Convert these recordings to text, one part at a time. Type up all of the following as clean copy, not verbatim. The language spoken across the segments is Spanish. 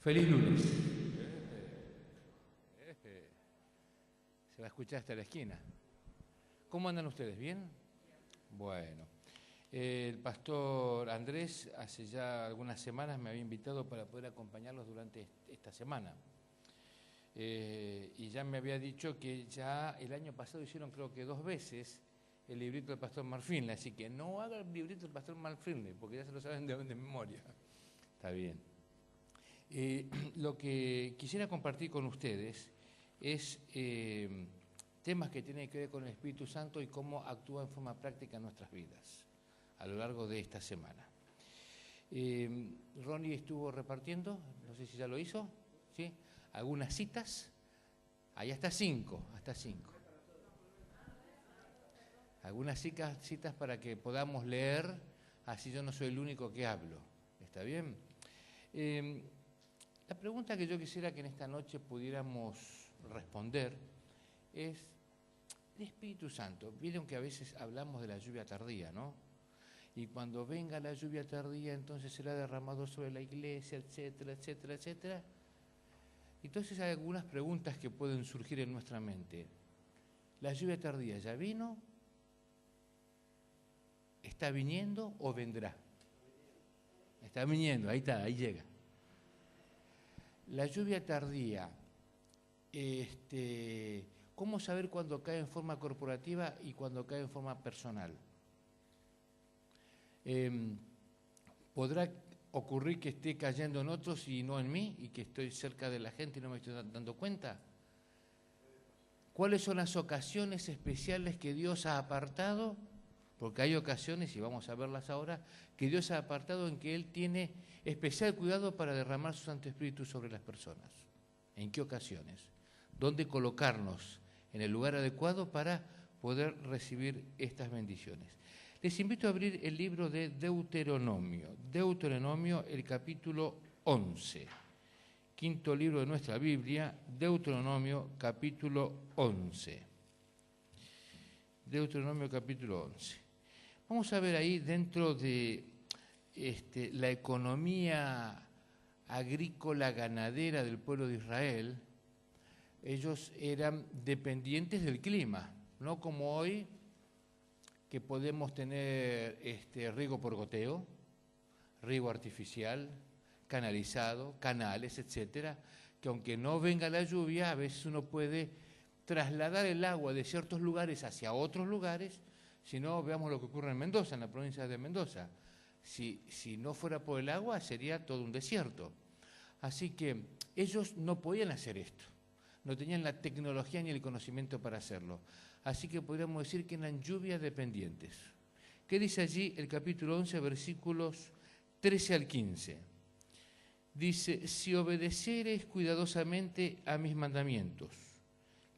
Feliz lunes. Se va a escuchar hasta la esquina. ¿Cómo andan ustedes? ¿Bien? Bueno. El pastor Andrés hace ya algunas semanas me había invitado para poder acompañarlos durante esta semana. Y ya me había dicho que ya el año pasado hicieron creo que 2 veces el librito del pastor Marfinle, así que no haga el librito del pastor Marfinle, porque ya se lo saben de memoria. Está bien. Lo que quisiera compartir con ustedes es temas que tienen que ver con el Espíritu Santo y cómo actúa en forma práctica en nuestras vidas a lo largo de esta semana. Ronnie estuvo repartiendo, no sé si ya lo hizo, ¿sí? Algunas citas, ahí hasta 5, Algunas citas para que podamos leer, así yo no soy el único que hablo, ¿está bien? La pregunta que yo quisiera que en esta noche pudiéramos responder es, el Espíritu Santo, vieron que a veces hablamos de la lluvia tardía, ¿no? Y cuando venga la lluvia tardía, entonces será derramado sobre la iglesia, etcétera, etcétera, etcétera. Entonces hay algunas preguntas que pueden surgir en nuestra mente. ¿La lluvia tardía ya vino? ¿Está viniendo o vendrá? Está viniendo, ahí está, ahí llega. La lluvia tardía, ¿cómo saber cuándo cae en forma corporativa y cuándo cae en forma personal? ¿Podrá ocurrir que esté cayendo en otros y no en mí, y que estoy cerca de la gente y no me estoy dando cuenta? ¿Cuáles son las ocasiones especiales que Dios ha apartado? Porque hay ocasiones, y vamos a verlas ahora, que Dios ha apartado en que Él tiene especial cuidado para derramar su Santo Espíritu sobre las personas. ¿En qué ocasiones? ¿Dónde colocarnos en el lugar adecuado para poder recibir estas bendiciones? Les invito a abrir el libro de Deuteronomio. Deuteronomio, el capítulo 11. Quinto libro de nuestra Biblia, Deuteronomio, capítulo 11. Deuteronomio, capítulo 11. Vamos a ver ahí dentro de la economía agrícola ganadera del pueblo de Israel, ellos eran dependientes del clima, no como hoy que podemos tener riego por goteo, riego artificial, canalizado, canales, etcétera, que aunque no venga la lluvia, a veces uno puede trasladar el agua de ciertos lugares hacia otros lugares. Si no, veamos lo que ocurre en Mendoza, en la provincia de Mendoza. Si no fuera por el agua, sería todo un desierto. Así que ellos no podían hacer esto, no tenían la tecnología ni el conocimiento para hacerlo. Así que podríamos decir que eran lluvias dependientes. ¿Qué dice allí el capítulo 11, versículos 13 al 15? Dice, si obedeciereis cuidadosamente a mis mandamientos,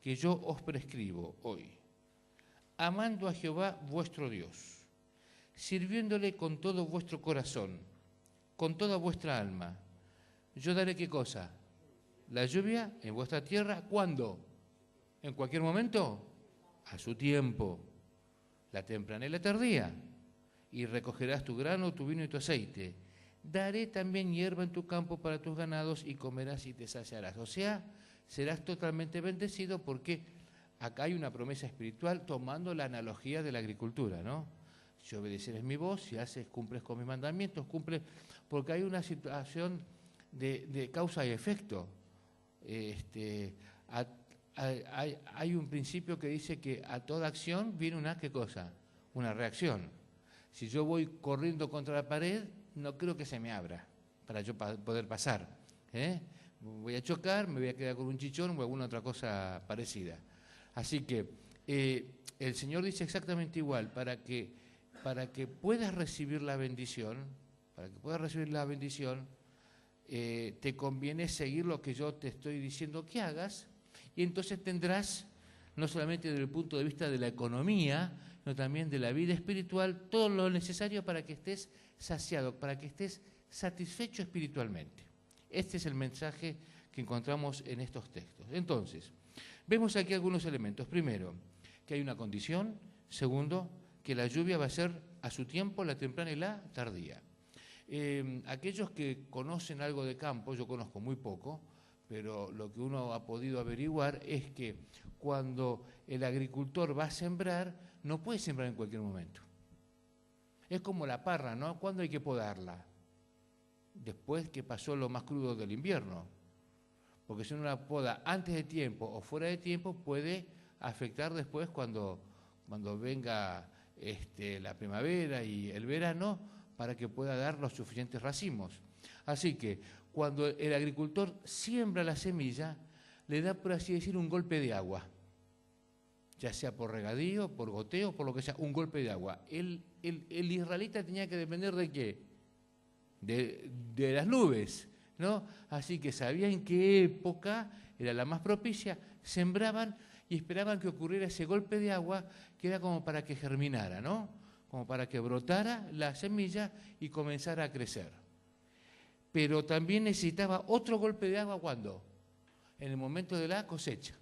que yo os prescribo hoy, amando a Jehová vuestro Dios, sirviéndole con todo vuestro corazón, con toda vuestra alma, yo daré ¿qué cosa? La lluvia en vuestra tierra, ¿cuándo? ¿En cualquier momento? A su tiempo, la temprana y la tardía, y recogerás tu grano, tu vino y tu aceite. Daré también hierba en tu campo para tus ganados y comerás y te saciarás. O sea, serás totalmente bendecido porque acá hay una promesa espiritual tomando la analogía de la agricultura, ¿no? Si obedeceres mi voz, si cumples con mis mandamientos, cumples, porque hay una situación de causa y efecto. Hay un principio que dice que a toda acción viene una, ¿qué cosa? Una reacción. Si yo voy corriendo contra la pared, no creo que se me abra para yo poder pasar. Voy a chocar, me voy a quedar con un chichón o alguna otra cosa parecida. Así que el Señor dice exactamente igual, para que puedas recibir la bendición, te conviene seguir lo que yo te estoy diciendo que hagas, y entonces tendrás, no solamente desde el punto de vista de la economía, sino también de la vida espiritual, todo lo necesario para que estés saciado, para que estés satisfecho espiritualmente. Este es el mensaje que encontramos en estos textos. Entonces, vemos aquí algunos elementos. Primero, que hay una condición. Segundo, que la lluvia va a ser a su tiempo, la temprana y la tardía. Aquellos que conocen algo de campo, yo conozco muy poco, pero lo que uno ha podido averiguar es que cuando el agricultor va a sembrar, no puede sembrar en cualquier momento. Es como la parra, ¿no? ¿Cuándo hay que podarla? Después que pasó lo más crudo del invierno. Porque si uno la poda antes de tiempo o fuera de tiempo, puede afectar después cuando venga la primavera y el verano, para que pueda dar los suficientes racimos. Así que cuando el agricultor siembra la semilla, le da, por así decir, un golpe de agua, ya sea por regadío, por goteo, por lo que sea, un golpe de agua. El israelita tenía que depender ¿de qué? De las nubes, ¿no? Así que sabían en qué época era la más propicia, sembraban y esperaban que ocurriera ese golpe de agua, que era como para que germinara, ¿no? Como para que brotara la semilla y comenzara a crecer. Pero también necesitaba otro golpe de agua, ¿cuándo? En el momento de la cosecha,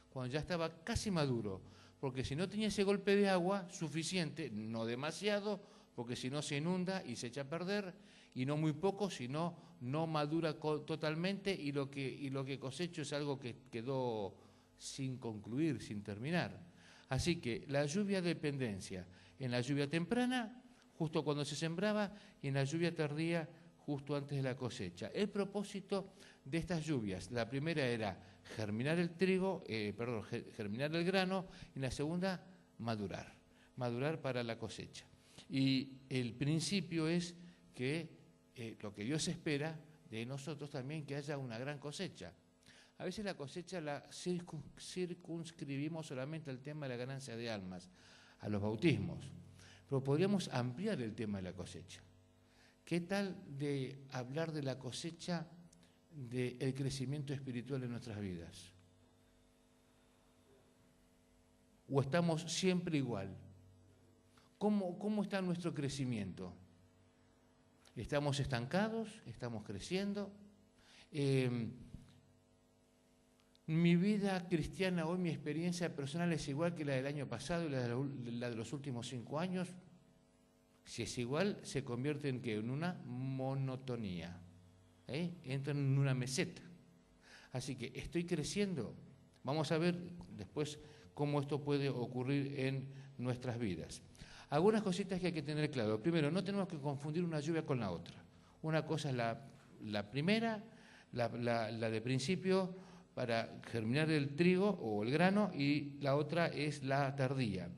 cuando ya estaba casi maduro, porque si no tenía ese golpe de agua suficiente, no demasiado, porque si no se inunda y se echa a perder, y no muy poco, si no, no madura totalmente, y lo que cosecho es algo que quedó sin concluir, sin terminar. Así que la lluvia de dependencia, en la lluvia temprana, justo cuando se sembraba, y en la lluvia tardía, justo antes de la cosecha. El propósito de estas lluvias, la primera era germinar el trigo, germinar el grano, y la segunda, madurar para la cosecha. Y el principio es que lo que Dios espera de nosotros también, que haya una gran cosecha. A veces la cosecha la circunscribimos solamente al tema de la ganancia de almas, a los bautismos, pero podríamos ampliar el tema de la cosecha. ¿Qué tal de hablar de la cosecha del crecimiento espiritual en nuestras vidas? ¿O estamos siempre igual? ¿Cómo está nuestro crecimiento? ¿Estamos estancados? ¿Estamos creciendo? Mi vida cristiana hoy, mi experiencia personal es igual que la del año pasado y la de los últimos 5 años. Si es igual, se convierte en ¿qué? En una monotonía. Entra en una meseta. Así que estoy creciendo. Vamos a ver después cómo esto puede ocurrir en nuestras vidas. Algunas cositas que hay que tener claro. Primero, no tenemos que confundir una lluvia con la otra. Una cosa es la primera, la de principio, para germinar el trigo o el grano, y la otra es la tardía.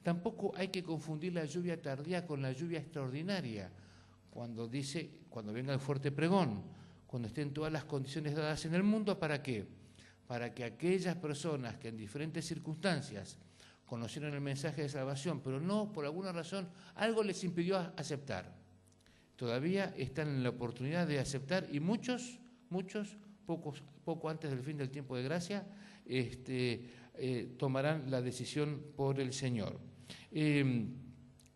Tampoco hay que confundir la lluvia tardía con la lluvia extraordinaria. Cuando venga el fuerte pregón, cuando estén todas las condiciones dadas en el mundo, ¿para qué? Para que aquellas personas que en diferentes circunstancias conocieron el mensaje de salvación, pero no, por alguna razón, algo les impidió aceptar, todavía están en la oportunidad de aceptar, y muchos, poco antes del fin del tiempo de gracia, tomarán la decisión por el Señor.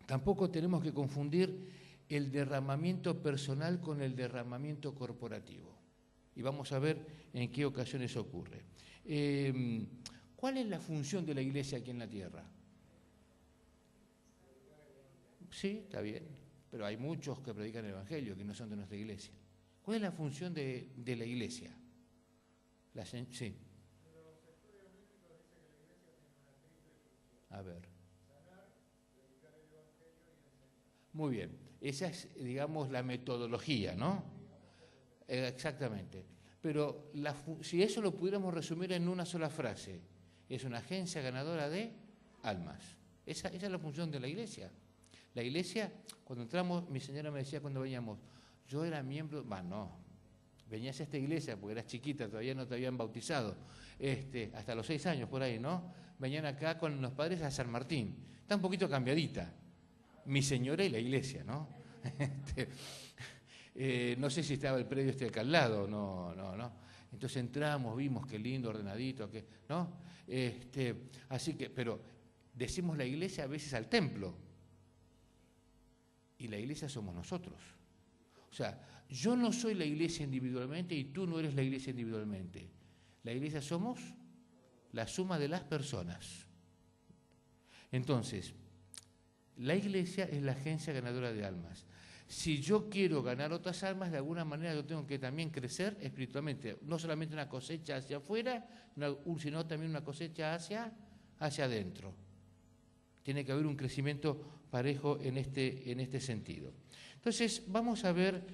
Tampoco tenemos que confundir el derramamiento personal con el derramamiento corporativo. Y vamos a ver en qué ocasiones ocurre. ¿Cuál es la función de la iglesia aquí en la tierra? Sí, está bien, pero hay muchos que predican el Evangelio que no son de nuestra iglesia. ¿Cuál es la función de la iglesia? Sí. A ver. Muy bien. Esa es, digamos, la metodología, ¿no? Exactamente. Pero si eso lo pudiéramos resumir en una sola frase, es una agencia ganadora de almas. Esa es la función de la iglesia. La iglesia, cuando entramos, mi señora me decía cuando veníamos, yo era miembro, venías a esta iglesia porque eras chiquita, todavía no te habían bautizado, hasta los 6 años por ahí, ¿no? Venían acá con los padres a San Martín. Está un poquito cambiadita. Mi señora y la iglesia, ¿no? No sé si estaba el predio acá al lado, no. Entonces entramos, vimos qué lindo, ordenadito, ¿no? Así que, pero decimos la iglesia a veces al templo. Y la iglesia somos nosotros. O sea, yo no soy la iglesia individualmente y tú no eres la iglesia individualmente. La iglesia somos la suma de las personas. Entonces, la iglesia es la agencia ganadora de almas. Si yo quiero ganar otras almas, de alguna manera yo tengo que también crecer espiritualmente. No solamente una cosecha hacia afuera, sino también una cosecha hacia adentro. Tiene que haber un crecimiento parejo en este sentido. Entonces, vamos a ver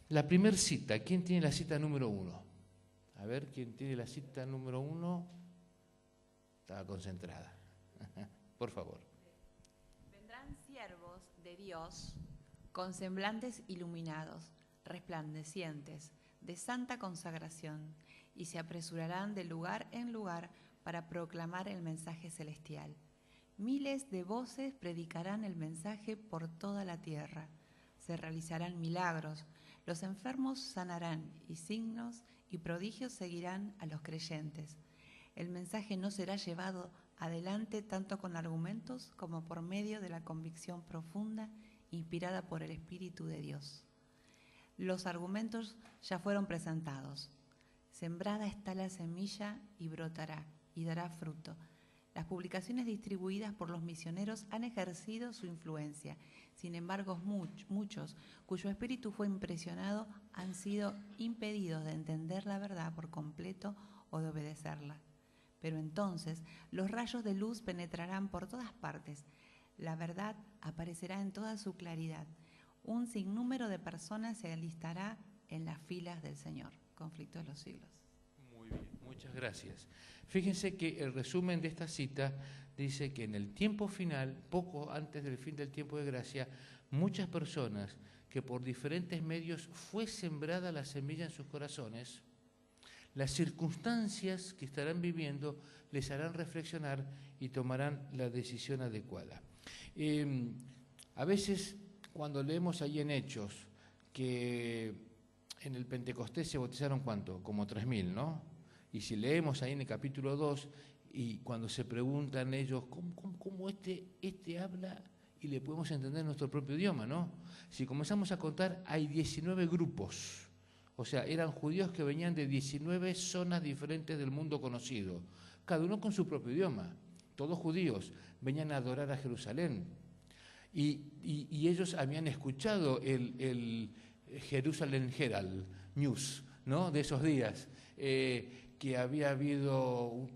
la primera cita. ¿Quién tiene la cita número 1? A ver, ¿quién tiene la cita número 1? Estaba concentrada. Por favor. Vendrán siervos de Dios con semblantes iluminados, resplandecientes, de santa consagración, y se apresurarán de lugar en lugar para proclamar el mensaje celestial. Miles de voces predicarán el mensaje por toda la tierra. Se realizarán milagros, los enfermos sanarán, y signos y prodigios seguirán a los creyentes. El mensaje no será llevado adelante tanto con argumentos como por medio de la convicción profunda inspirada por el Espíritu de Dios. Los argumentos ya fueron presentados. Sembrada está la semilla y brotará y dará fruto. Las publicaciones distribuidas por los misioneros han ejercido su influencia. Sin embargo, muchos cuyo espíritu fue impresionado han sido impedidos de entender la verdad por completo o de obedecerla. Pero entonces los rayos de luz penetrarán por todas partes. La verdad aparecerá en toda su claridad. Un sinnúmero de personas se alistará en las filas del Señor. Conflicto de los siglos. Muy bien, muchas gracias. Fíjense que el resumen de esta cita dice que en el tiempo final, poco antes del fin del tiempo de gracia, muchas personas que por diferentes medios fue sembrada la semilla en sus corazones, las circunstancias que estarán viviendo les harán reflexionar y tomarán la decisión adecuada. A veces, cuando leemos ahí en Hechos que en el Pentecostés se bautizaron, ¿cuánto? Como 3.000, ¿no? Y si leemos ahí en el capítulo 2, y cuando se preguntan ellos, ¿cómo este habla y le podemos entender en nuestro propio idioma, ¿no? Si comenzamos a contar, hay 19 grupos. O sea, eran judíos que venían de 19 zonas diferentes del mundo conocido, cada uno con su propio idioma, todos judíos, venían a adorar a Jerusalén. Y ellos habían escuchado el Jerusalem Herald News, ¿no?, de esos días, que había habido,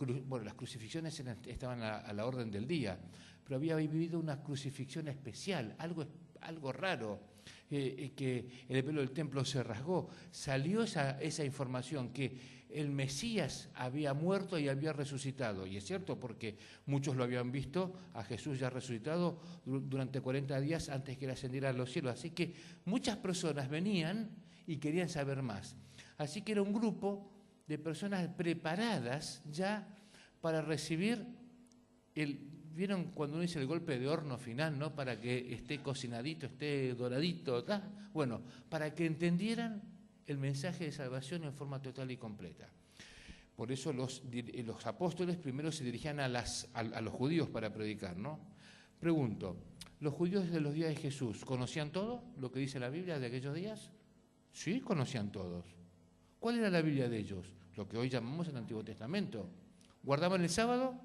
las crucifixiones estaban a la orden del día, pero había vivido una crucifixión especial, algo raro. Que el velo del templo se rasgó, salió esa información que el Mesías había muerto y había resucitado, y es cierto porque muchos lo habían visto a Jesús ya resucitado durante 40 días antes que él ascendiera a los cielos, así que muchas personas venían y querían saber más, así que era un grupo de personas preparadas ya para recibir ¿vieron cuando uno dice el golpe de horno final, ¿no? Para que esté cocinadito, esté doradito, ¿tá? Bueno, para que entendieran el mensaje de salvación en forma total y completa. Por eso los apóstoles primero se dirigían a los judíos para predicar, ¿no? Pregunto, ¿los judíos de los días de Jesús conocían todo lo que dice la Biblia de aquellos días? Sí, conocían todos. ¿Cuál era la Biblia de ellos? Lo que hoy llamamos el Antiguo Testamento. ¿Guardaban el sábado?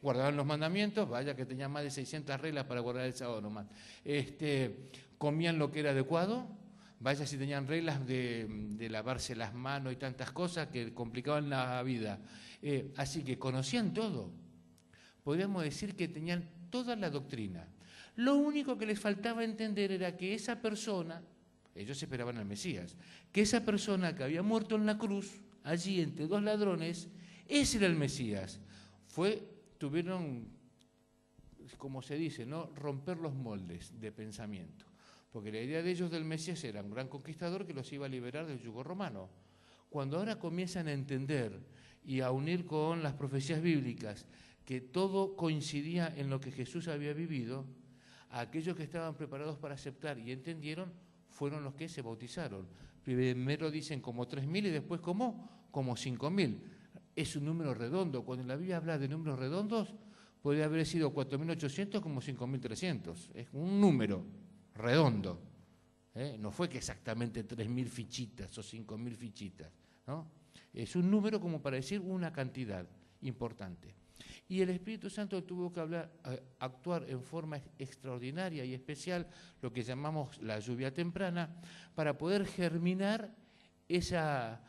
Guardaban los mandamientos, vaya que tenían más de 600 reglas para guardar el sábado nomás. Comían lo que era adecuado, vaya si tenían reglas de lavarse las manos y tantas cosas que complicaban la vida. Así que conocían todo. Podríamos decir que tenían toda la doctrina. Lo único que les faltaba entender era que esa persona, ellos esperaban al Mesías, que esa persona que había muerto en la cruz, allí entre dos ladrones, ese era el Mesías. Tuvieron, como se dice, ¿no?, romper los moldes de pensamiento, porque la idea de ellos del Mesías era un gran conquistador que los iba a liberar del yugo romano. Cuando ahora comienzan a entender y a unir con las profecías bíblicas que todo coincidía en lo que Jesús había vivido, aquellos que estaban preparados para aceptar y entendieron fueron los que se bautizaron. Primero dicen como 3.000 y después como 5.000. Es un número redondo. Cuando la Biblia habla de números redondos, podría haber sido 4.800 como 5.300. Es un número redondo. No fue que exactamente 3.000 fichitas o 5.000 fichitas, ¿no? Es un número como para decir una cantidad importante. Y el Espíritu Santo tuvo que actuar en forma extraordinaria y especial, lo que llamamos la lluvia temprana, para poder germinar esa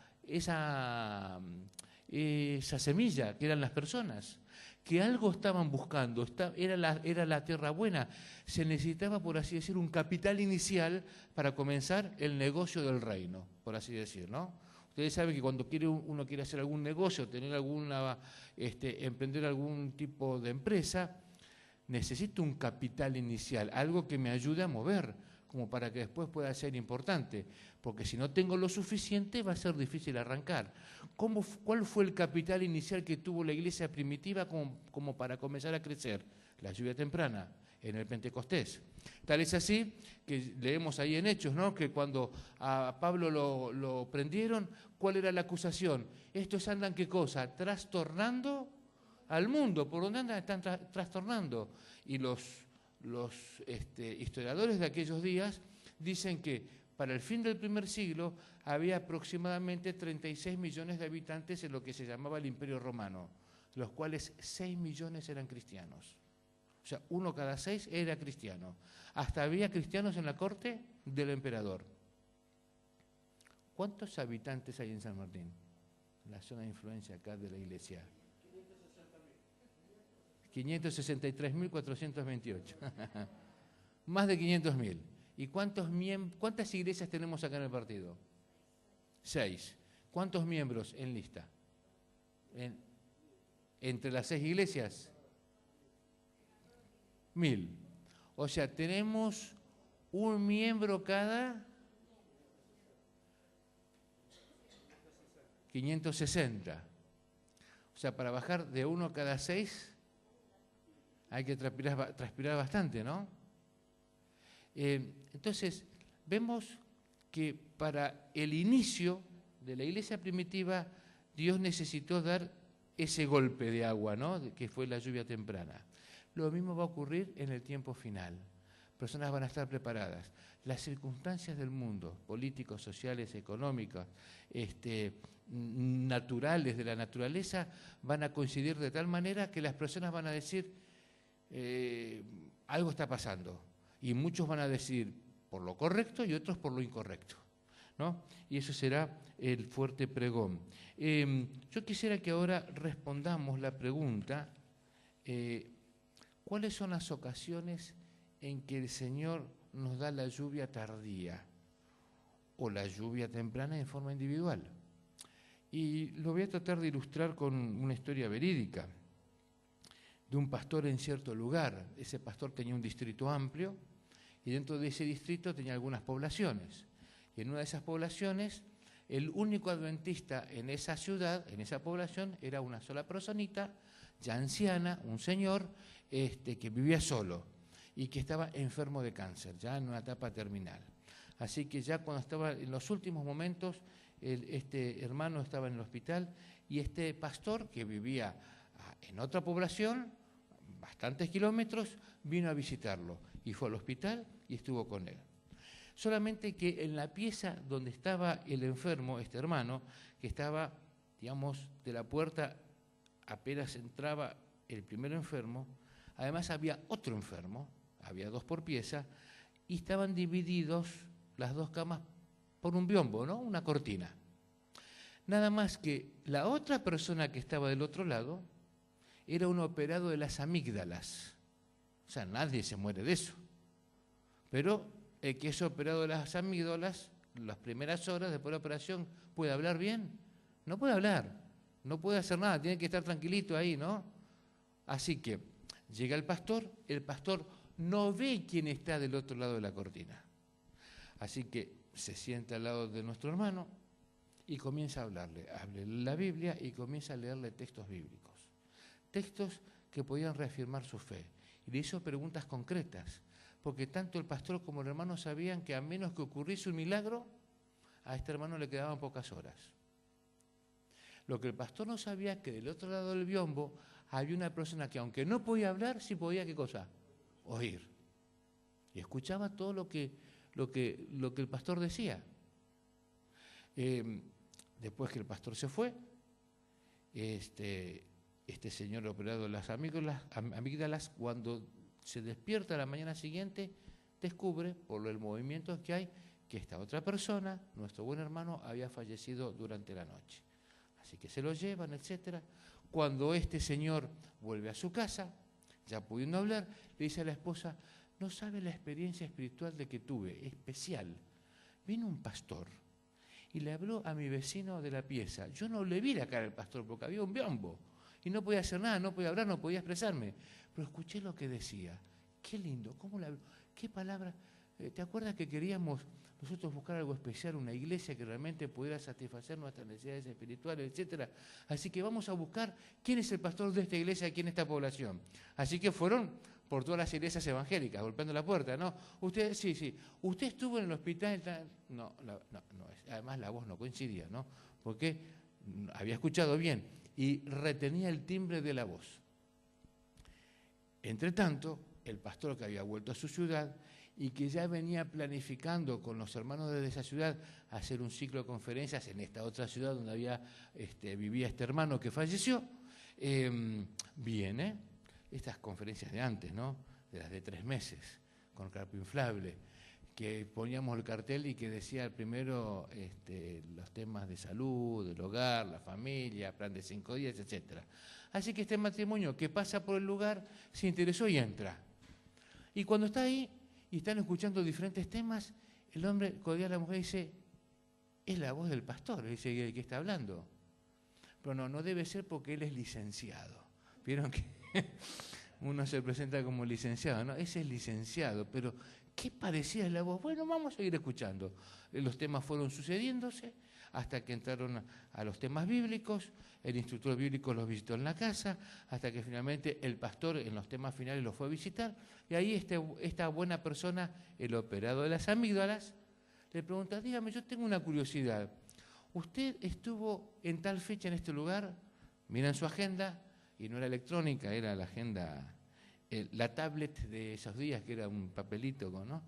semilla que eran las personas, que algo estaban buscando, era la tierra buena. Se necesitaba, por así decir, un capital inicial para comenzar el negocio del reino, por así decir, ¿no? Ustedes saben que cuando uno quiere hacer algún negocio, emprender algún tipo de empresa, necesita un capital inicial, algo que me ayude a mover, como para que después pueda ser importante, porque si no tengo lo suficiente va a ser difícil arrancar. ¿Cuál fue el capital inicial que tuvo la iglesia primitiva como para comenzar a crecer? La lluvia temprana, en el Pentecostés. Tal es así que leemos ahí en Hechos, ¿no?, que cuando a Pablo lo prendieron, ¿cuál era la acusación? Estos andan, ¿qué cosa? Trastornando al mundo. ¿Por dónde andan? Están trastornando. Y los historiadores de aquellos días dicen que para el fin del primer siglo había aproximadamente 36 millones de habitantes en lo que se llamaba el Imperio Romano, de los cuales 6 millones eran cristianos. O sea, 1 cada 6 era cristiano. Hasta había cristianos en la corte del emperador. ¿Cuántos habitantes hay en San Martín? La zona de influencia acá de la iglesia. 563.428. Más de 500.000. ¿Y cuántas iglesias tenemos acá en el partido? 6. ¿Cuántos miembros en lista? Entre las 6 iglesias, 1.000. O sea, tenemos un miembro cada 560. O sea, para bajar de 1 cada 6 hay que transpirar bastante, ¿no? Entonces, vemos que para el inicio de la iglesia primitiva, Dios necesitó dar ese golpe de agua, ¿no?, que fue la lluvia temprana. Lo mismo va a ocurrir en el tiempo final. Personas van a estar preparadas. Las circunstancias del mundo, políticos, sociales, económicas, naturales, de la naturaleza, van a coincidir de tal manera que las personas van a decir, algo está pasando. Y muchos van a decir por lo correcto y otros por lo incorrecto, ¿no? Y eso será el fuerte pregón. Yo quisiera que ahora respondamos la pregunta, ¿cuáles son las ocasiones en que el Señor nos da la lluvia tardía o la lluvia temprana en forma individual? Y lo voy a tratar de ilustrar con una historia verídica de un pastor en cierto lugar. Ese pastor tenía un distrito amplio y dentro de ese distrito tenía algunas poblaciones. Y en una de esas poblaciones, el único adventista en esa ciudad, en esa población, era una sola personita, ya anciana, un señor que vivía solo y que estaba enfermo de cáncer, ya en una etapa terminal. Así que ya cuando estaba en los últimos momentos, este hermano estaba en el hospital y este pastor, que vivía en otra población, bastantes kilómetros, vino a visitarlo y fue al hospital y estuvo con él. Solamente que en la pieza donde estaba el enfermo, este hermano, que estaba, digamos, de la puerta apenas entraba el primer enfermo, además había otro enfermo, había 2 por pieza, y estaban divididos las 2 camas por un biombo, ¿no?, una cortina. Nada más que la otra persona que estaba del otro lado era un operado de las amígdalas. O sea, nadie se muere de eso. Pero el que es operado de las amígdalas, las primeras horas después de la operación, ¿puede hablar bien? No puede hablar, no puede hacer nada, tiene que estar tranquilito ahí, ¿no? Así que llega el pastor no ve quién está del otro lado de la cortina. Así que se sienta al lado de nuestro hermano y comienza a hablarle la Biblia y comienza a leerle textos bíblicos. Textos que podían reafirmar su fe. Y le hizo preguntas concretas, porque tanto el pastor como el hermano sabían que a menos que ocurriese un milagro, a este hermano le quedaban pocas horas. Lo que el pastor no sabía es que del otro lado del biombo había una persona que, aunque no podía hablar, sí podía, ¿qué cosa? Oír. Y escuchaba todo lo que el pastor decía. Después que el pastor se fue, este señor operado las amígdalas, cuando se despierta a la mañana siguiente, descubre, por el movimiento que hay, que esta otra persona, nuestro buen hermano, había fallecido durante la noche. Así que se lo llevan, etc. Cuando este señor vuelve a su casa, ya pudiendo hablar, le dice a la esposa: no sabe la experiencia espiritual de que tuve, especial. Vino un pastor y le habló a mi vecino de la pieza. Yo no le vi la cara al pastor porque había un biombo y no podía hacer nada, no podía hablar, no podía expresarme. Pero escuché lo que decía. Qué lindo, cómo le habló, qué palabra. ¿Te acuerdas que queríamos nosotros buscar algo especial, una iglesia que realmente pudiera satisfacer nuestras necesidades espirituales, etcétera? Así que vamos a buscar quién es el pastor de esta iglesia aquí en esta población. Así que fueron por todas las iglesias evangélicas, golpeando la puerta, ¿no? Usted, sí, usted estuvo en el hospital, no, además la voz no coincidía, ¿no? Porque había escuchado bien y retenía el timbre de la voz. Entre tanto, el pastor, que había vuelto a su ciudad y que ya venía planificando con los hermanos de esa ciudad hacer un ciclo de conferencias en esta otra ciudad donde vivía este hermano que falleció, viene estas conferencias de antes, ¿no? De las de 3 meses, con carpa inflable, que poníamos el cartel y que decía primero los temas de salud, del hogar, la familia, plan de 5 días, etc. Así que este matrimonio que pasa por el lugar se interesó y entra. Y cuando está ahí y están escuchando diferentes temas, el hombre codea a la mujer y dice: es la voz del pastor. Dice: ¿de qué está hablando? Pero no debe ser porque él es licenciado. ¿Vieron que uno se presenta como licenciado? No, ese es licenciado, pero ¿qué parecía la voz? Bueno, vamos a seguir escuchando. Los temas fueron sucediéndose hasta que entraron a los temas bíblicos. El instructor bíblico los visitó en la casa, hasta que finalmente el pastor en los temas finales los fue a visitar. Y ahí esta buena persona, el operado de las amígdalas, le pregunta: dígame, yo tengo una curiosidad. ¿Usted estuvo en tal fecha en este lugar? Mira en su agenda, y no era electrónica, era la agenda, la tablet de esos días, que era un papelito, ¿no?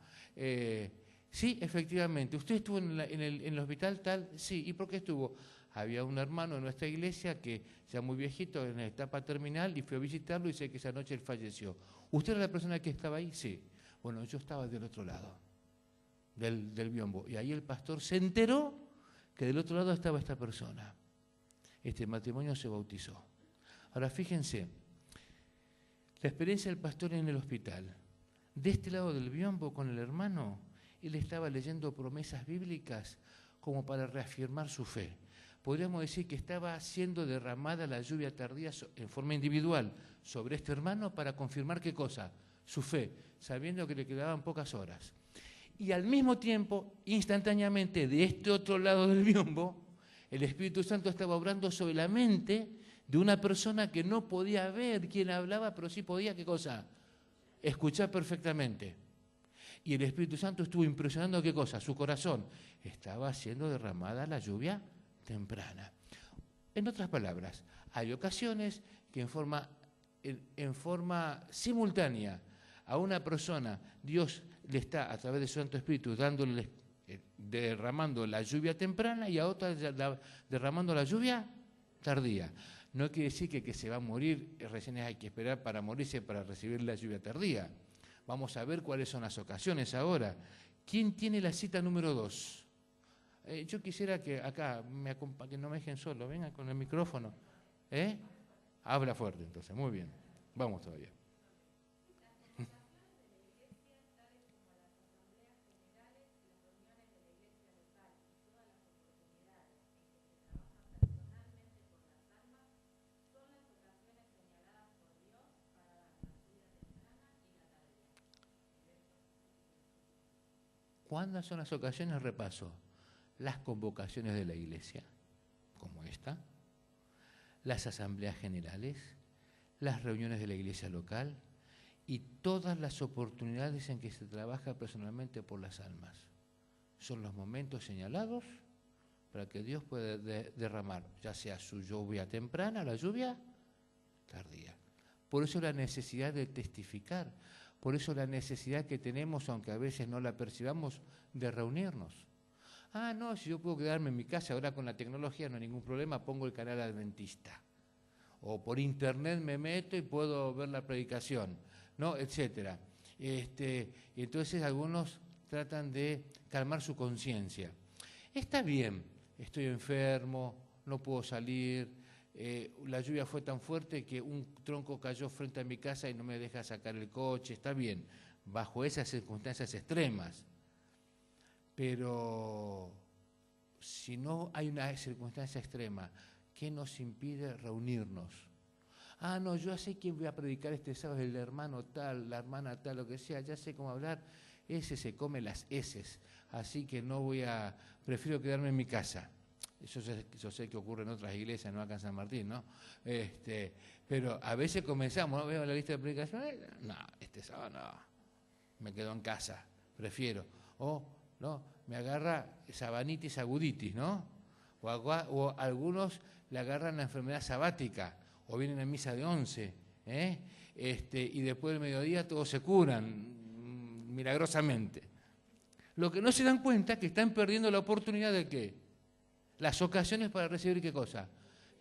Sí, efectivamente. ¿Usted estuvo en el hospital tal? Sí. ¿Y por qué estuvo? Había un hermano en nuestra iglesia que ya muy viejito, en la etapa terminal, y fui a visitarlo y sé que esa noche él falleció. ¿Usted era la persona que estaba ahí? Sí. Bueno, yo estaba del otro lado, del biombo. Y ahí el pastor se enteró que del otro lado estaba esta persona. Este matrimonio se bautizó. Ahora fíjense, la experiencia del pastor en el hospital. De este lado del biombo con el hermano, él estaba leyendo promesas bíblicas como para reafirmar su fe. Podríamos decir que estaba siendo derramada la lluvia tardía en forma individual sobre este hermano para confirmar ¿qué cosa? Su fe, sabiendo que le quedaban pocas horas. Y al mismo tiempo, instantáneamente, de este otro lado del biombo, el Espíritu Santo estaba obrando sobre la mente de una persona que no podía ver quién hablaba, pero sí podía, ¿qué cosa? Escuchar perfectamente. Y el Espíritu Santo estuvo impresionando, ¿qué cosa? Su corazón. Estaba siendo derramada la lluvia temprana. En otras palabras, hay ocasiones que en forma simultánea a una persona Dios le está a través de su Santo Espíritu derramando la lluvia temprana, y a otra derramando la lluvia tardía. No quiere decir que se va a morir, recién hay que esperar para morirse para recibir la lluvia tardía. Vamos a ver cuáles son las ocasiones ahora. ¿Quién tiene la cita número 2? Yo quisiera que acá que no me dejen solo, vengan con el micrófono. Habla fuerte entonces, muy bien. Vamos todavía. ¿Cuáles son las ocasiones? Repaso. Las convocaciones de la iglesia, como esta, las asambleas generales, las reuniones de la iglesia local y todas las oportunidades en que se trabaja personalmente por las almas. Son los momentos señalados para que Dios pueda derramar, ya sea su lluvia temprana o la lluvia tardía. Por eso la necesidad de testificar, por eso la necesidad que tenemos, aunque a veces no la percibamos, de reunirnos. No, si yo puedo quedarme en mi casa ahora con la tecnología no hay ningún problema, pongo el canal adventista. o por internet me meto y puedo ver la predicación, ¿no? Etcétera. Y entonces algunos tratan de calmar su conciencia. Está bien, estoy enfermo, no puedo salir, la lluvia fue tan fuerte que un tronco cayó frente a mi casa y no me deja sacar el coche, está bien, bajo esas circunstancias extremas. Pero si no hay una circunstancia extrema, ¿qué nos impide reunirnos? Ah, no, yo sé quién voy a predicar este sábado, el hermano tal, la hermana tal, lo que sea, ya sé cómo hablar, ese se come las heces, así que prefiero quedarme en mi casa. Yo sé que ocurre en otras iglesias, no acá en San Martín, ¿no? Pero a veces comenzamos, ¿no? Veo la lista de predicaciones, no, este sábado no, me quedo en casa, prefiero. ¿No? Me agarra sabanitis aguditis, ¿no? O algunos le agarran la enfermedad sabática, o vienen a misa de 11, y después del mediodía todos se curan, milagrosamente. Lo que no se dan cuenta es que están perdiendo la oportunidad de ¿qué? Las ocasiones para recibir ¿qué cosa?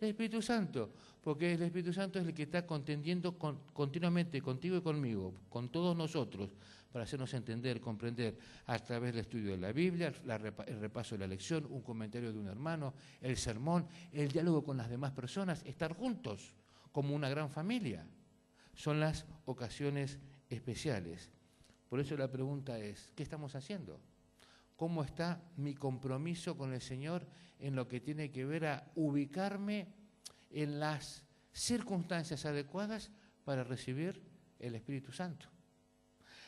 El Espíritu Santo, porque el Espíritu Santo es el que está contendiendo continuamente contigo y conmigo, con todos nosotros, para hacernos entender, comprender a través del estudio de la Biblia, el repaso de la lección, un comentario de un hermano, el sermón, el diálogo con las demás personas, estar juntos como una gran familia. Son las ocasiones especiales. Por eso la pregunta es, ¿qué estamos haciendo? ¿Cómo está mi compromiso con el Señor en lo que tiene que ver a ubicarme en las circunstancias adecuadas para recibir el Espíritu Santo?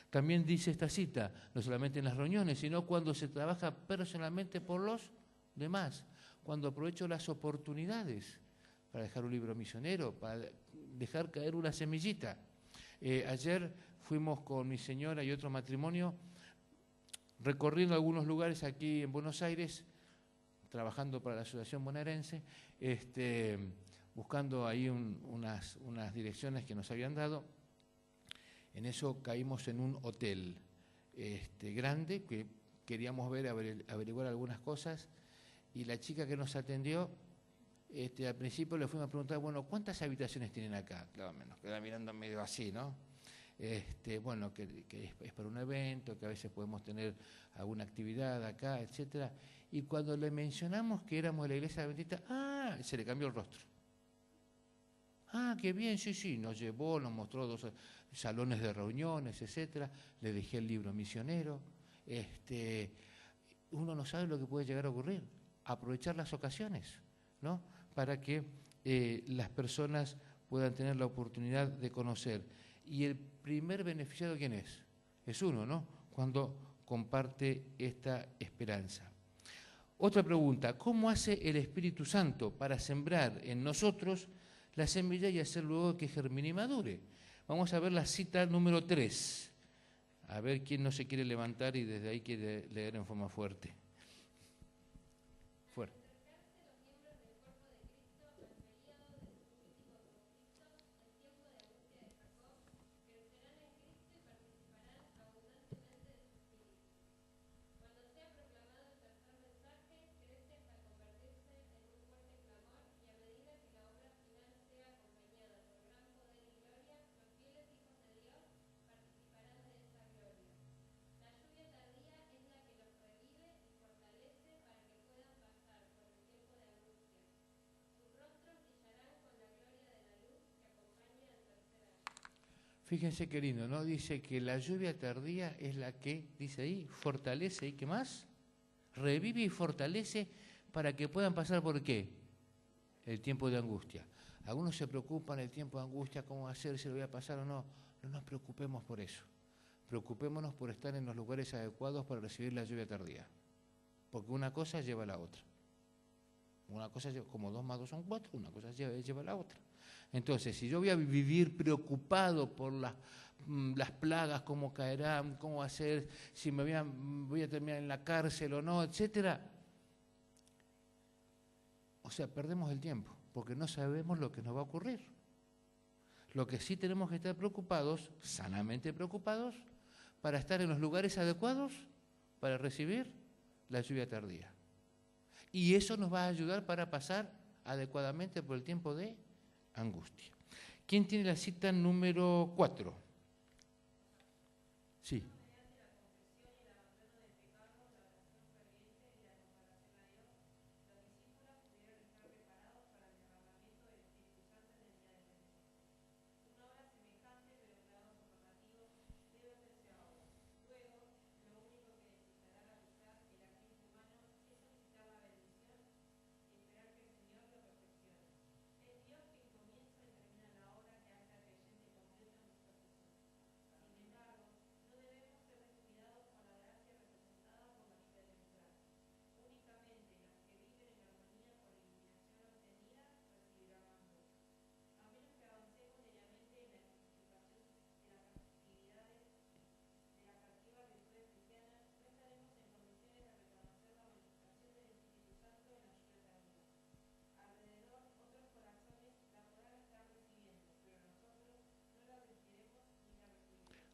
También dice esta cita, no solamente en las reuniones, sino cuando se trabaja personalmente por los demás, cuando aprovecho las oportunidades para dejar un libro misionero, para dejar caer una semillita. Ayer fuimos con mi señora y otro matrimonio recorriendo algunos lugares aquí en Buenos Aires, trabajando para la Asociación Bonaerense, buscando ahí unas direcciones que nos habían dado. En eso caímos en un hotel grande que queríamos averiguar algunas cosas, y la chica que nos atendió, al principio le fuimos a preguntar, bueno, ¿cuántas habitaciones tienen acá? Claro, nos queda mirando medio así, ¿no? Bueno, que es para un evento, que a veces podemos tener alguna actividad acá, etcétera. Y cuando le mencionamos que éramos de la Iglesia Adventista, se le cambió el rostro. Qué bien, sí, nos llevó, nos mostró 2 salones de reuniones, etcétera. Le dejé el libro misionero. Uno no sabe lo que puede llegar a ocurrir. Aprovechar las ocasiones, ¿no? Para que las personas puedan tener la oportunidad de conocer. Y el primer beneficiado, ¿quién es? Es uno, ¿no? Cuando comparte esta esperanza. Otra pregunta, ¿cómo hace el Espíritu Santo para sembrar en nosotros la semilla y hacer luego que germine y madure? Vamos a ver la cita número 3. A ver quién no se quiere levantar y desde ahí quiere leer en forma fuerte. Fuerte. Fíjense qué lindo, ¿no? Dice que la lluvia tardía es la que, dice ahí, fortalece, ¿y qué más? Revive y fortalece para que puedan pasar ¿por qué? El tiempo de angustia. Algunos se preocupan el tiempo de angustia, cómo hacer, si lo voy a pasar o no. No nos preocupemos por eso. Preocupémonos por estar en los lugares adecuados para recibir la lluvia tardía. Porque una cosa lleva a la otra. Una cosa, como 2 más 2 son 4, una cosa lleva a la otra. Entonces, si yo voy a vivir preocupado por las plagas, cómo caerán, cómo va a ser, si voy a terminar en la cárcel o no, etcétera, o sea, perdemos el tiempo, porque no sabemos lo que nos va a ocurrir. Lo que sí tenemos que estar preocupados, sanamente preocupados, para estar en los lugares adecuados para recibir la lluvia tardía. Y eso nos va a ayudar para pasar adecuadamente por el tiempo de angustia. ¿Quién tiene la cita número 4? Sí.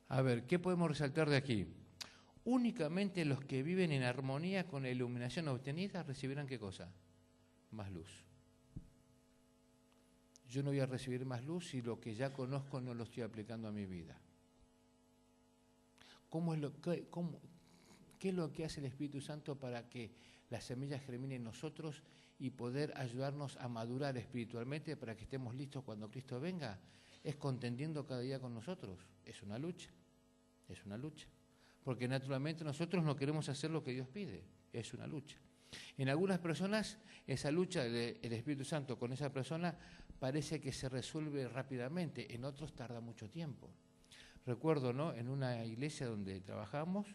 A ver, ¿qué podemos resaltar de aquí? Únicamente los que viven en armonía con la iluminación obtenida recibirán ¿qué cosa? Más luz. Yo no voy a recibir más luz si lo que ya conozco no lo estoy aplicando a mi vida. ¿Qué es lo que hace el Espíritu Santo para que las semillas germinen en nosotros y poder ayudarnos a madurar espiritualmente para que estemos listos cuando Cristo venga? Es contendiendo cada día con nosotros. Es una lucha. Es una lucha. Porque naturalmente nosotros no queremos hacer lo que Dios pide. Es una lucha. En algunas personas, esa lucha del Espíritu Santo con esa persona parece que se resuelve rápidamente. En otros tarda mucho tiempo. Recuerdo, ¿no? En una iglesia donde trabajamos,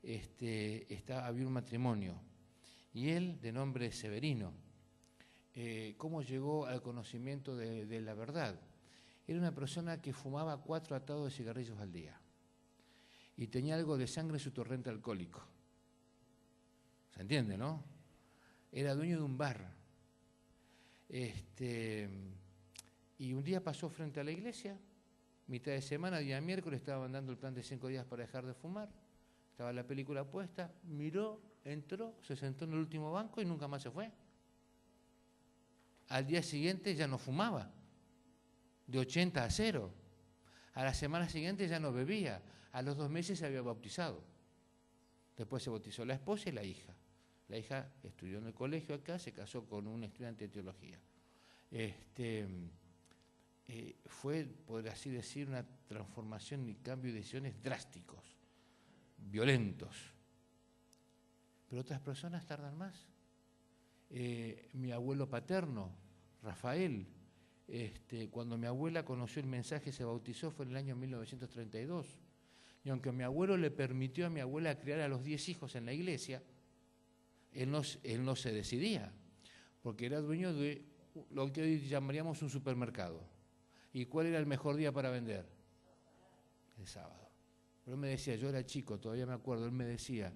había un matrimonio. Y él, de nombre Severino, ¿cómo llegó al conocimiento de la verdad? Era una persona que fumaba 4 atados de cigarrillos al día. Y tenía algo de sangre en su torrente alcohólico. ¿Se entiende, no? Era dueño de un bar. Y un día pasó frente a la iglesia, mitad de semana, día miércoles, estaban dando el plan de 5 días para dejar de fumar. Estaba la película puesta, miró, entró, se sentó en el último banco y nunca más se fue. Al día siguiente ya no fumaba, de 80 a 0. A la semana siguiente ya no bebía. A los 2 meses se había bautizado. Después se bautizó la esposa y la hija. La hija estudió en el colegio acá, se casó con un estudiante de teología. Fue, por así decir, una transformación y cambio de decisiones drásticos, violentos. Pero otras personas tardan más. Mi abuelo paterno, Rafael, cuando mi abuela conoció el mensaje y se bautizó fue en el año 1932. Y aunque mi abuelo le permitió a mi abuela criar a los 10 hijos en la iglesia, él no se decidía, porque era dueño de lo que hoy llamaríamos un supermercado. ¿Y cuál era el mejor día para vender? El sábado. Pero él me decía, yo era chico, todavía me acuerdo, él me decía,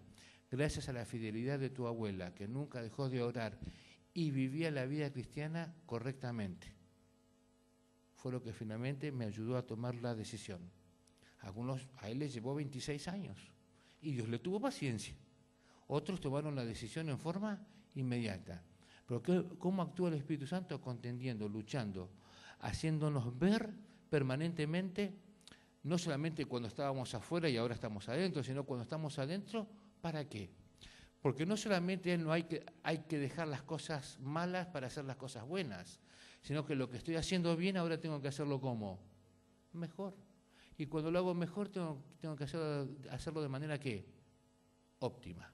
gracias a la fidelidad de tu abuela, que nunca dejó de orar y vivía la vida cristiana correctamente, fue lo que finalmente me ayudó a tomar la decisión. A él les llevó 26 años y Dios le tuvo paciencia. Otros tomaron la decisión en forma inmediata. Pero ¿cómo actúa el Espíritu Santo? Contendiendo, luchando, haciéndonos ver permanentemente, no solamente cuando estábamos afuera y ahora estamos adentro, sino cuando estamos adentro, ¿para qué? Porque no solamente hay que dejar las cosas malas para hacer las cosas buenas, sino que lo que estoy haciendo bien ahora tengo que hacerlo ¿cómo? Mejor. Y cuando lo hago mejor tengo que hacerlo de manera ¿qué? Óptima.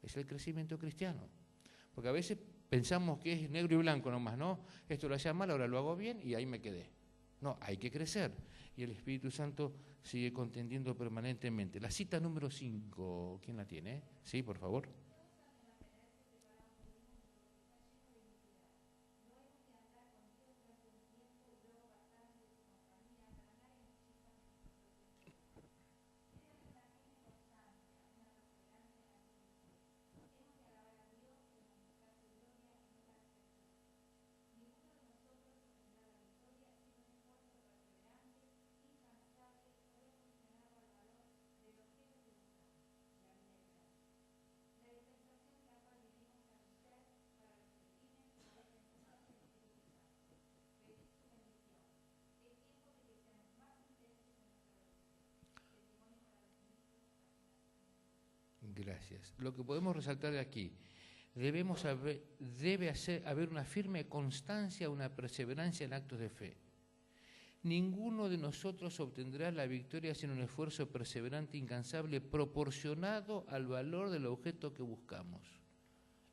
Es el crecimiento cristiano. Porque a veces pensamos que es negro y blanco nomás, ¿no? Esto lo hacía mal, ahora lo hago bien y ahí me quedé. No, hay que crecer. Y el Espíritu Santo sigue contendiendo permanentemente. La cita número 5, ¿quién la tiene? Sí, por favor. Gracias. Lo que podemos resaltar de aquí, debe haber una firme constancia, una perseverancia en actos de fe. Ninguno de nosotros obtendrá la victoria sin un esfuerzo perseverante, incansable, proporcionado al valor del objeto que buscamos.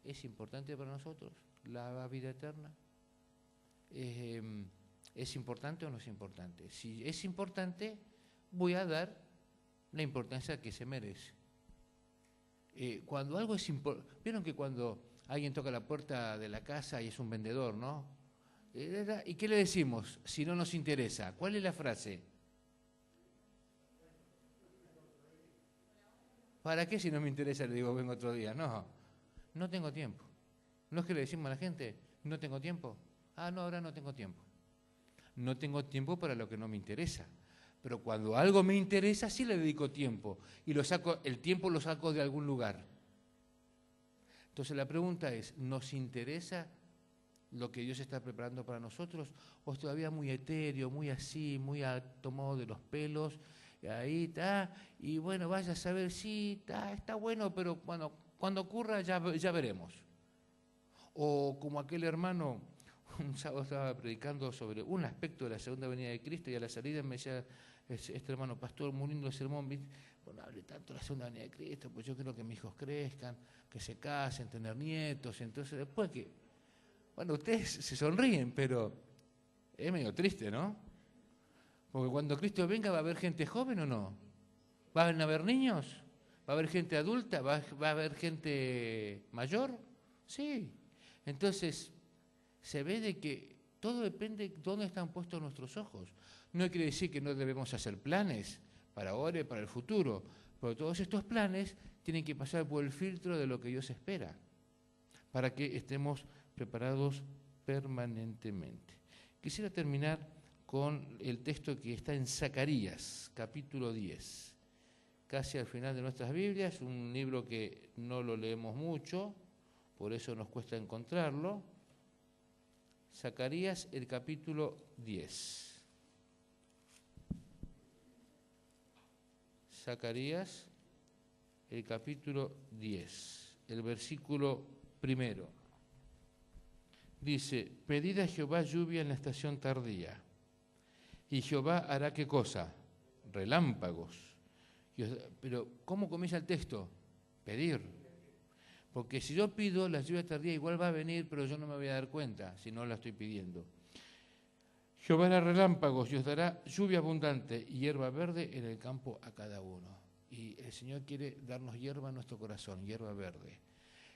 ¿Es importante para nosotros la vida eterna? ¿Es importante o no es importante? Si es importante, voy a dar la importancia que se merece. Cuando algo es importante, vieron que cuando alguien toca la puerta de la casa y es un vendedor, ¿no? ¿Y qué le decimos si no nos interesa? ¿Cuál es la frase? ¿Para qué si no me interesa le digo vengo otro día? No, no tengo tiempo. ¿No es que le decimos a la gente, no tengo tiempo? Ah, no, ahora no tengo tiempo. No tengo tiempo para lo que no me interesa. Pero cuando algo me interesa, sí le dedico tiempo. Y el tiempo lo saco de algún lugar. Entonces la pregunta es, ¿nos interesa lo que Dios está preparando para nosotros? ¿O es todavía muy etéreo, muy así, muy tomado de los pelos? Ahí está. Y bueno, vaya a saber, sí, está bueno, pero cuando ocurra ya veremos. O como aquel hermano, un sábado estaba predicando sobre un aspecto de la segunda venida de Cristo y a la salida me decía, este hermano pastor, muy lindo el sermón, bueno, hable tanto de la segunda venida de Cristo, pues yo quiero que mis hijos crezcan, que se casen, tener nietos, entonces después que, bueno, ustedes se sonríen, pero es medio triste, ¿no? Porque cuando Cristo venga va a haber gente joven o no, ¿van a haber niños? ¿Va a haber gente adulta? ¿Va a haber gente mayor? Sí. Entonces, se ve de que todo depende de dónde están puestos nuestros ojos. No quiere decir que no debemos hacer planes para ahora y para el futuro, pero todos estos planes tienen que pasar por el filtro de lo que Dios espera, para que estemos preparados permanentemente. Quisiera terminar con el texto que está en Zacarías, capítulo 10, casi al final de nuestras Biblias, un libro que no lo leemos mucho, por eso nos cuesta encontrarlo. Zacarías, el capítulo 10. Zacarías, el capítulo 10, el versículo 1. Dice, pedid a Jehová lluvia en la estación tardía, y Jehová hará ¿qué cosa? Relámpagos. Pero, ¿cómo comienza el texto? Pedir. Porque si yo pido, la lluvia tardía igual va a venir, pero yo no me voy a dar cuenta si no la estoy pidiendo. Jehová hará relámpagos y os dará lluvia abundante y hierba verde en el campo a cada uno. Y el Señor quiere darnos hierba en nuestro corazón, hierba verde.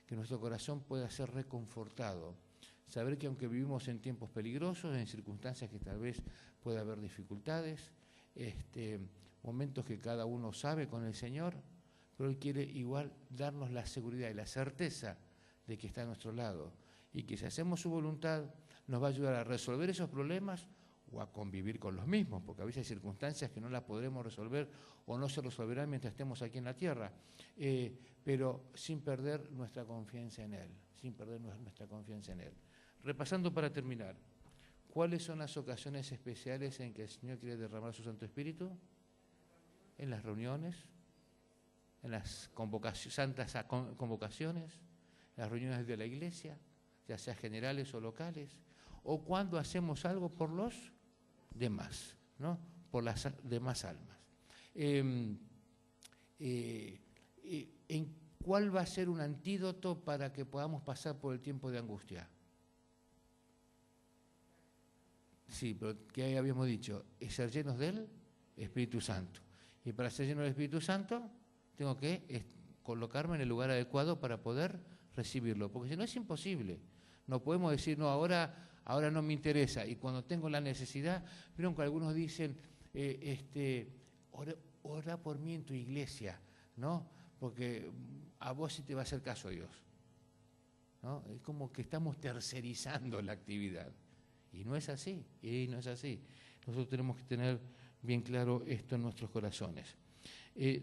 Que nuestro corazón pueda ser reconfortado. Saber que aunque vivimos en tiempos peligrosos, en circunstancias que tal vez pueda haber dificultades, momentos que cada uno sabe con el Señor, pero Él quiere igual darnos la seguridad y la certeza de que está a nuestro lado y que si hacemos su voluntad nos va a ayudar a resolver esos problemas o a convivir con los mismos, porque a veces hay circunstancias que no las podremos resolver o no se resolverán mientras estemos aquí en la tierra, pero sin perder nuestra confianza en Él, Repasando para terminar, ¿cuáles son las ocasiones especiales en que el Señor quiere derramar su Santo Espíritu? En las reuniones, en las santas convocaciones, en las reuniones de la iglesia, ya sea generales o locales, o cuando hacemos algo por los demás, ¿no? Por las demás almas. ¿En cuál va a ser un antídoto para que podamos pasar por el tiempo de angustia? Sí, pero ¿qué habíamos dicho? Es ser llenos del Espíritu Santo. Y para ser lleno del Espíritu Santo, tengo que colocarme en el lugar adecuado para poder recibirlo, porque si no es imposible. No podemos decir, no, ahora no me interesa, y cuando tengo la necesidad, vieron que algunos dicen, ora por mí en tu iglesia, ¿no? Porque a vos sí te va a hacer caso Dios, ¿no? Es como que estamos tercerizando la actividad, y no es así, Nosotros tenemos que tener bien claro esto en nuestros corazones.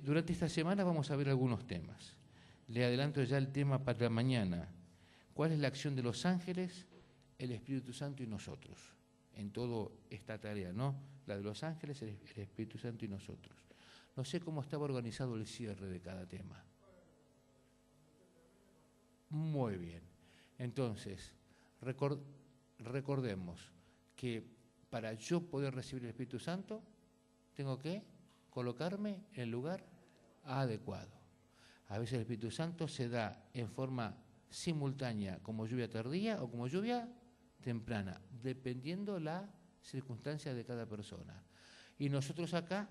Durante esta semana vamos a ver algunos temas. Le adelanto ya el tema para mañana. ¿Cuál es la acción de los ángeles, el Espíritu Santo y nosotros? En toda esta tarea, ¿no? La de los ángeles, el Espíritu Santo y nosotros. No sé cómo estaba organizado el cierre de cada tema. Muy bien. Entonces, recordemos que para yo poder recibir el Espíritu Santo, tengo que colocarme en el lugar adecuado. A veces el Espíritu Santo se da en forma simultánea como lluvia tardía o como lluvia temprana, dependiendo la circunstancia de cada persona. Y nosotros acá,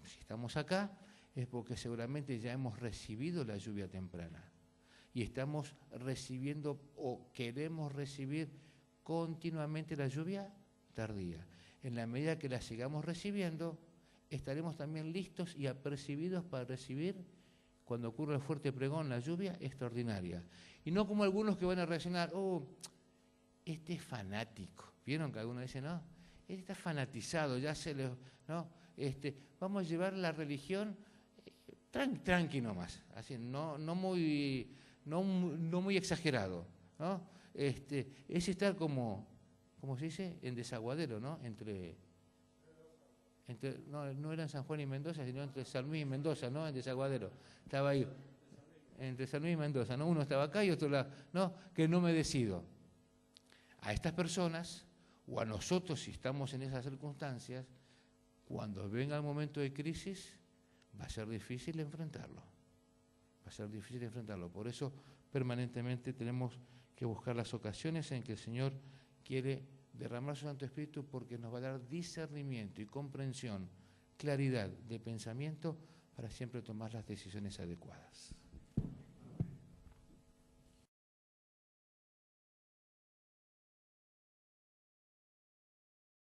si estamos acá, es porque seguramente ya hemos recibido la lluvia temprana y estamos recibiendo o queremos recibir continuamente la lluvia tardía. En la medida que la sigamos recibiendo, estaremos también listos y apercibidos para recibir, cuando ocurra el fuerte pregón, la lluvia extraordinaria. Y no como algunos que van a reaccionar, este es fanático. ¿Vieron que algunos dicen, no, este está fanatizado, ya se le... ¿no? Vamos a llevar la religión tranqui nomás, así, no muy exagerado, ¿no? Es estar como se dice, en desaguadero, ¿no? No era en San Juan y Mendoza, sino entre San Luis y Mendoza, ¿no? En desaguadero. Estaba ahí, entre San Luis y Mendoza, ¿no? Uno estaba acá y otro lado, ¿no? Que no me decido. A estas personas, o a nosotros si estamos en esas circunstancias, cuando venga el momento de crisis, va a ser difícil enfrentarlo. Va a ser difícil enfrentarlo. Por eso, permanentemente tenemos que buscar las ocasiones en que el Señor quiere derramar su Santo Espíritu, porque nos va a dar discernimiento y comprensión, claridad de pensamiento para siempre tomar las decisiones adecuadas.